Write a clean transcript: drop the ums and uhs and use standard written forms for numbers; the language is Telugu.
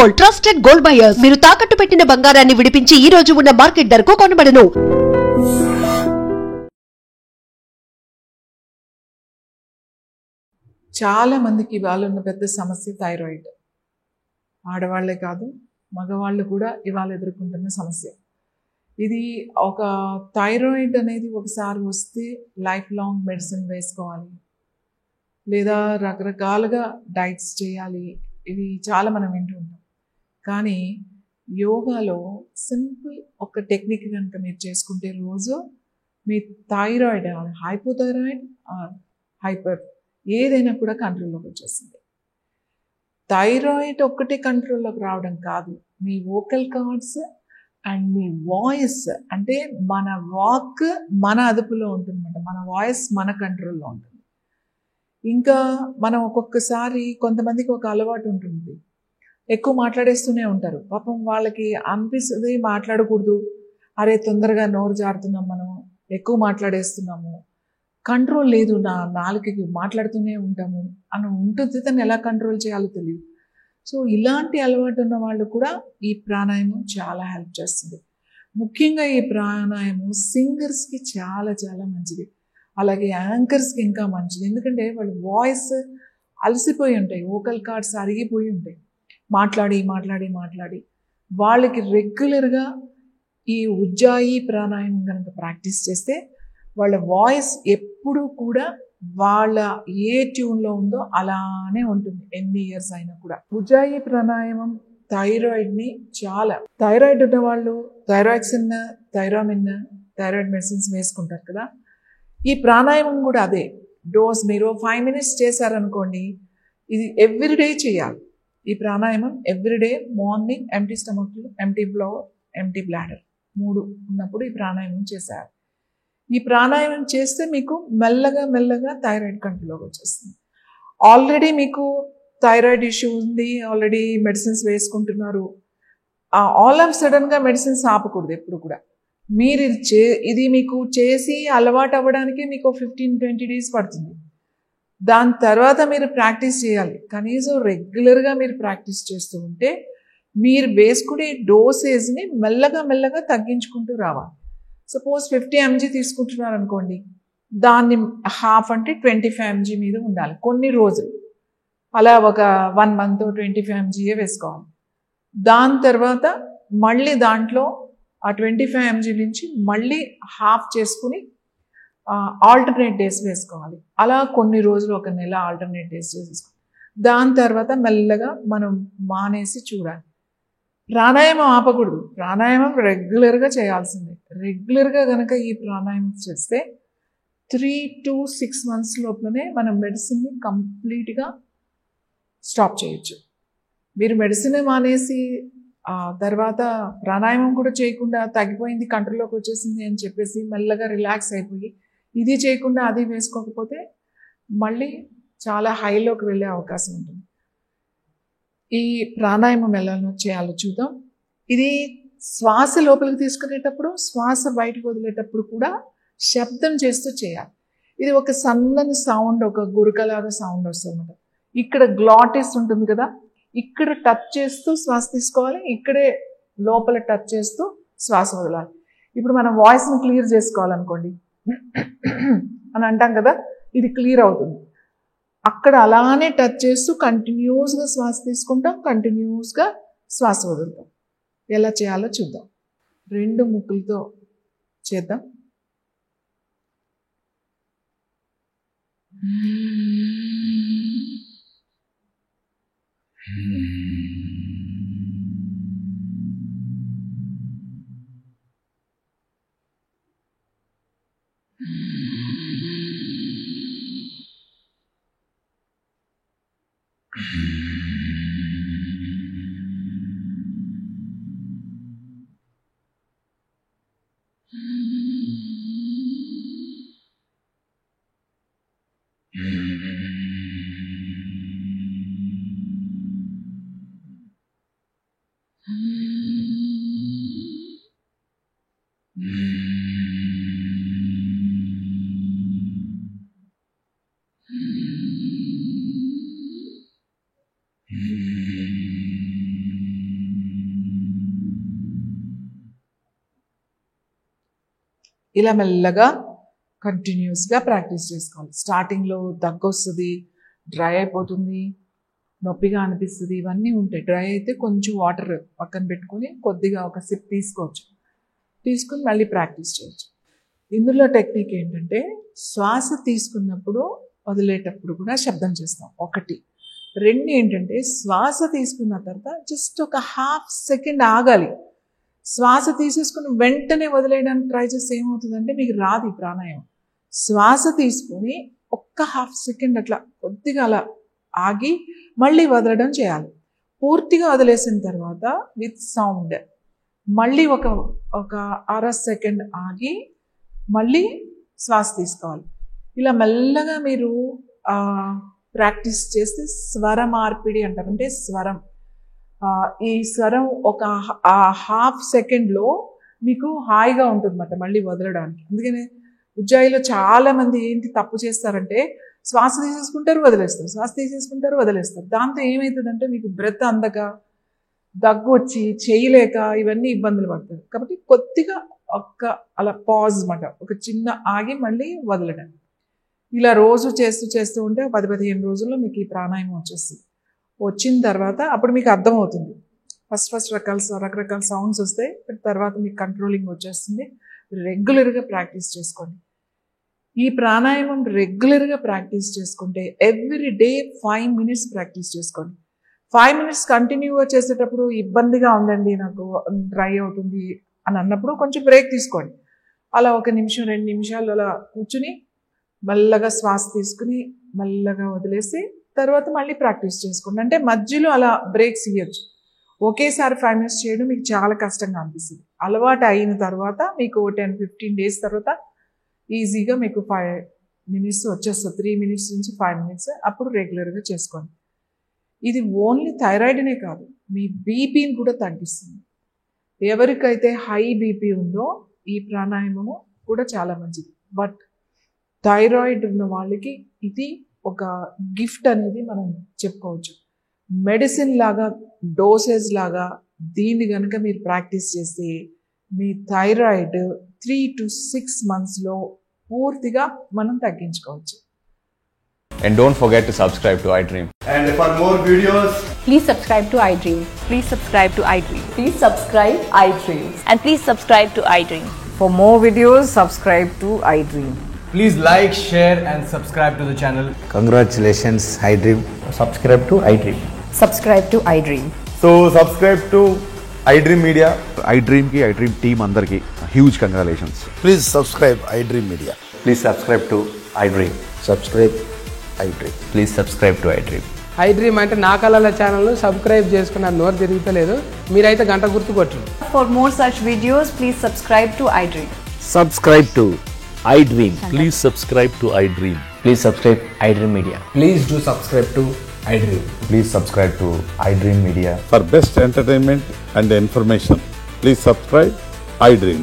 Gold, trusted gold buyers. మీరు తాకట్టు పెట్టిన బంగారాన్ని విడిపించి ఈ రోజు ఉన్న మార్కెట్ ధరకు కొనబడును. చాలా మందికి ఇవాళ ఉన్న పెద్ద సమస్య థైరాయిడ్. ఆడవాళ్లే కాదు, మగవాళ్ళు కూడా ఇవాళ ఎదుర్కొంటున్న సమస్య. ఇది ఒక థైరాయిడ్ అనేది ఒకసారి వస్తే లైఫ్ లాంగ్ మెడిసిన్ వేసుకోవాలి, లేదా రకరకాలుగా డైట్స్ చేయాలి. ఇవి చాలా మనం వింటూ ఉంటాం. కానీ యోగాలో సింపుల్ ఒక టెక్నిక్ కనుక మీరు చేసుకుంటే రోజు మీ థైరాయిడ్, హైపోథైరాయిడ్, హైపర్ ఏదైనా కూడా కంట్రోల్లోకి వచ్చేస్తుంది. థైరాయిడ్ ఒక్కటే కంట్రోల్లోకి రావడం కాదు, మీ వోకల్ కార్డ్స్ అండ్ మీ వాయిస్, అంటే మన వాక్ మన అదుపులో ఉంటుందన్నమాట. మన వాయిస్ మన కంట్రోల్లో ఉంటుంది. ఇంకా మనం ఒక్కొక్కసారి కొంతమందికి ఒక అలవాటు ఉంటుంది, ఎక్కువ మాట్లాడేస్తూనే ఉంటారు. పాపం వాళ్ళకి అనిపిస్తుంది మాట్లాడకూడదు, అరే తొందరగా నోరు జారుతున్నాం, మనం ఎక్కువ మాట్లాడేస్తున్నాము, కంట్రోల్ లేదు, నా నాలుకకి మాట్లాడుతూనే ఉంటాము అని ఉంటుంది. దాన్ని ఎలా కంట్రోల్ చేయాలో తెలియదు. సో ఇలాంటి అలవాటు ఉన్న వాళ్ళు కూడా ఈ ప్రాణాయామం చాలా హెల్ప్ చేస్తుంది. ముఖ్యంగా ఈ ప్రాణాయామం సింగర్స్కి చాలా చాలా మంచిది, అలాగే యాంకర్స్కి ఇంకా మంచిది. ఎందుకంటే వాళ్ళ వాయిస్ అలసిపోయి ఉంటాయి, వోకల్ కార్డ్స్ అరిగిపోయి ఉంటాయి, మాట్లాడి మాట్లాడి మాట్లాడి. వాళ్ళకి రెగ్యులర్గా ఈ ఉజ్జాయి ప్రాణాయామం కనుక ప్రాక్టీస్ చేస్తే వాళ్ళ వాయిస్ ఎప్పుడూ కూడా వాళ్ళ ఏ ట్యూన్లో ఉందో అలానే ఉంటుంది, ఎన్ని ఇయర్స్ అయినా కూడా. ఉజ్జాయి ప్రాణాయామం థైరాయిడ్ని చాలా, థైరాయిడ్ ఉన్న వాళ్ళు థైరాక్సిన్, థైరామిన్, థైరాయిడ్ మెడిసిన్స్ వేసుకుంటారు కదా. ఈ ప్రాణాయామం కూడా అదే డోస్. మీరు 5 minutes చేశారనుకోండి, ఇది ఎవ్రీడే చేయాలి. ఈ ప్రాణాయామం everyday morning empty stomach, empty bowel, empty bladder 3 ఉన్నప్పుడు ఈ ప్రాణాయామం చేశారు. ఈ ప్రాణాయామం చేస్తే మీకు మెల్లగా మెల్లగా థైరాయిడ్ కంట్రోల్లోకి వచ్చేస్తుంది. ఆల్రెడీ మీకు థైరాయిడ్ ఇష్యూ ఉంది, ఆల్రెడీ మెడిసిన్స్ వేసుకుంటున్నారు, ఆల్ ఆఫ్ సడన్గా మెడిసిన్స్ ఆపకూడదు ఎప్పుడు కూడా. మీరు ఇది మీకు చేసి అలవాటు అవ్వడానికి మీకు 15-20 days పడుతుంది. దాని తర్వాత మీరు ప్రాక్టీస్ చేయాలి. కనీసం రెగ్యులర్గా మీరు ప్రాక్టీస్ చేస్తూ ఉంటే మీరు వేసుకునే డోసేజ్ని మెల్లగా మెల్లగా తగ్గించుకుంటూ రావాలి. సపోజ్ 50 mg తీసుకుంటున్నారు అనుకోండి, దాన్ని హాఫ్ అంటే 25 mg మీద ఉండాలి కొన్ని రోజులు. అలా ఒక 1 month 25 mg వేసుకోవాలి. దాని తర్వాత మళ్ళీ దాంట్లో ఆ 25 mg నుంచి మళ్ళీ హాఫ్ చేసుకుని ఆల్టర్నేట్ డేస్ వేసుకోవాలి. అలా కొన్ని రోజులు, ఒక నెల ఆల్టర్నేట్ డేస్ చేసుకోవాలి. దాని తర్వాత మెల్లగా మనం మానేసి చూడాలి. ప్రాణాయామం ఆపకూడదు, ప్రాణాయామం రెగ్యులర్గా చేయాల్సిందే. రెగ్యులర్గా కనుక ఈ ప్రాణాయామం చేస్తే 3 to 6 months లోపలనే మనం మెడిసిన్ని కంప్లీట్గా స్టాప్ చేయొచ్చు. మీరు మెడిసిన్ మానేసి తర్వాత ప్రాణాయామం కూడా చేయకుండా తగ్గిపోయింది, కంట్రోల్లోకి వచ్చేసింది అని చెప్పేసి మెల్లగా రిలాక్స్ అయిపోయి ఇది చేయకుండా అది వేసుకోకపోతే మళ్ళీ చాలా హైలోకి వెళ్ళే అవకాశం ఉంటుంది. ఈ ప్రాణాయామం ఎలా చేయాలో చూద్దాం. ఇది శ్వాస లోపలికి తీసుకునేటప్పుడు, శ్వాస బయటకు వదిలేటప్పుడు కూడా శబ్దం చేస్తూ చేయాలి. ఇది ఒక సన్నని సౌండ్, ఒక గురకలాగా సౌండ్ వస్తుంది అన్నమాట. ఇక్కడ గ్లాటిస్ ఉంటుంది కదా, ఇక్కడ టచ్ చేస్తూ శ్వాస తీసుకోవాలి, ఇక్కడే లోపల టచ్ చేస్తూ శ్వాస వదలాలి. ఇప్పుడు మనం వాయిస్ని క్లియర్ చేసుకోవాలనుకోండి అని అంటాం కదా, ఇది క్లియర్ అవుతుంది. అక్కడ అలానే టచ్ చేస్తూ కంటిన్యూస్గా శ్వాస తీసుకుంటాం, కంటిన్యూస్గా శ్వాస వదులుతాం. ఎలా చేయాలో చూద్దాం. 2 ముక్కులతో చేద్దాం. ఇలా మెల్లగా కంటిన్యూస్గా ప్రాక్టీస్ చేసుకోవాలి. స్టార్టింగ్లో దగ్గు వస్తుంది, డ్రై అయిపోతుంది, నొప్పిగా అనిపిస్తుంది, ఇవన్నీ ఉంటాయి. డ్రై అయితే కొంచెం వాటర్ పక్కన పెట్టుకొని కొద్దిగా ఒక సిప్ తీసుకోవచ్చు, తీసుకుని మళ్ళీ ప్రాక్టీస్ చేయొచ్చు. ఇందులో టెక్నిక్ ఏంటంటే శ్వాస తీసుకున్నప్పుడు వదిలేటప్పుడు కూడా శబ్దం చేస్తాం. 1. 2 ఏంటంటే శ్వాస తీసుకున్న తర్వాత జస్ట్ ఒక ½ సెకండ్ ఆగాలి. శ్వాస తీసేసుకుని వెంటనే వదిలేయడానికి ట్రై చేస్తే ఏమవుతుందంటే మీకు రాదు ఈ ప్రాణాయామం. శ్వాస తీసుకొని ఒక్క ½ సెకండ్ అట్లా కొద్దిగా అలా ఆగి మళ్ళీ వదలడం చేయాలి. పూర్తిగా వదిలేసిన తర్వాత విత్ సౌండ్ మళ్ళీ ఒక అర సెకండ్ ఆగి మళ్ళీ శ్వాస తీసుకోవాలి. ఇలా మెల్లగా మీరు ప్రాక్టీస్ చేస్తే స్వర మార్పిడి అంటారు. అంటే స్వరం, ఈ స్వరం ఒక ½ సెకండ్లో మీకు హాయిగా ఉంటుందన్నమాట మళ్ళీ వదలడానికి. అందుకని ఉజ్జాయిలో చాలామంది ఏంటి తప్పు చేస్తారంటే శ్వాస తీసేసుకుంటారు వదిలేస్తారు, శ్వాస తీసేసుకుంటారు వదిలేస్తారు. దాంతో ఏమవుతుందంటే మీకు బ్రెత్ అందక, దగ్గు వచ్చి చేయలేక ఇవన్నీ ఇబ్బందులు పడతారు. కాబట్టి కొద్దిగా అలా పాజ్ అన్నమాట, ఒక చిన్న ఆగి మళ్ళీ వదలడం. ఇలా రోజు చేస్తూ ఉంటే 10-15 రోజుల్లో మీకు ఈ ప్రాణాయామం వచ్చేస్తుంది. వచ్చిన తర్వాత అప్పుడు మీకు అర్థమవుతుంది. ఫస్ట్ రకరకాల సౌండ్స్ వస్తాయి, తర్వాత మీకు కంట్రోలింగ్ వచ్చేస్తుంది. రెగ్యులర్గా ప్రాక్టీస్ చేసుకోండి. ఈ ప్రాణాయామం రెగ్యులర్గా ప్రాక్టీస్ చేసుకుంటే ఎవ్రీ డే 5 minutes ప్రాక్టీస్ చేసుకోండి. 5 minutes కంటిన్యూగా చేసేటప్పుడు ఇబ్బందిగా ఉందండి, నాకు డ్రై అవుతుంది అని అన్నప్పుడు కొంచెం బ్రేక్ తీసుకోండి. అలా 1 నిమిషం 2 నిమిషాలు అలా కూర్చుని మెల్లగా శ్వాస తీసుకుని మెల్లగా వదిలేసి తర్వాత మళ్ళీ ప్రాక్టీస్ చేసుకోండి. అంటే మధ్యలో అలా బ్రేక్స్ ఇవ్వచ్చు. ఒకేసారి 5 minutes చేయడం మీకు చాలా కష్టంగా అనిపిస్తుంది. అలవాటు అయిన తర్వాత మీకు 10-15 days తర్వాత ఈజీగా మీకు 5 minutes వచ్చేస్తుంది. 3 minutes నుంచి 5 minutes అప్పుడు రెగ్యులర్గా చేసుకోండి. ఇది ఓన్లీ థైరాయిడ్నే కాదు, మీ బీపీని కూడా తగ్గిస్తుంది. ఎవరికైతే హై బీపీ ఉందో ఈ ప్రాణాయామము కూడా చాలా మంచిది. బట్ థైరాయిడ్ ఉన్న వాళ్ళకి ఇది ఒక గిఫ్ట్ అనేది మనం చెప్పుకోవచ్చు. మెడిసిన్ లాగా, డోసేజ్ లాగా దీన్ని కనుక మీరు ప్రాక్టీస్ చేస్తే మీ థైరాయిడ్ 3 to 6 monthsలో పూర్తిగా మనం తగ్గించుకోవచ్చు. And don't forget to subscribe to iDream. And for more videos, please subscribe to iDream. Please subscribe to iDream. Please subscribe iDream. And please subscribe to iDream. For more videos, subscribe to iDream. please like, share and subscribe to the channel. Congratulations, iDream. Subscribe to iDream. Subscribe to iDream. So subscribe to iDream Media. iDream ki iDream team andarki huge congratulations. Please subscribe iDream Media. Please subscribe to iDream. Subscribe iDream. Please subscribe to iDream. iDream అంటే నా కళల ఛానల్ను సబ్స్క్రైబ్ చేసుకున్న నోరు తిరుగుతలేదు, మీరైతే గంట గుర్తు కొట్టండి. For more such videos, please subscribe to iDream. Subscribe to iDream. Please subscribe to iDream. Please subscribe iDream Media. Please do subscribe to iDream. Please subscribe to iDream Media. For best entertainment and information, please subscribe iDream.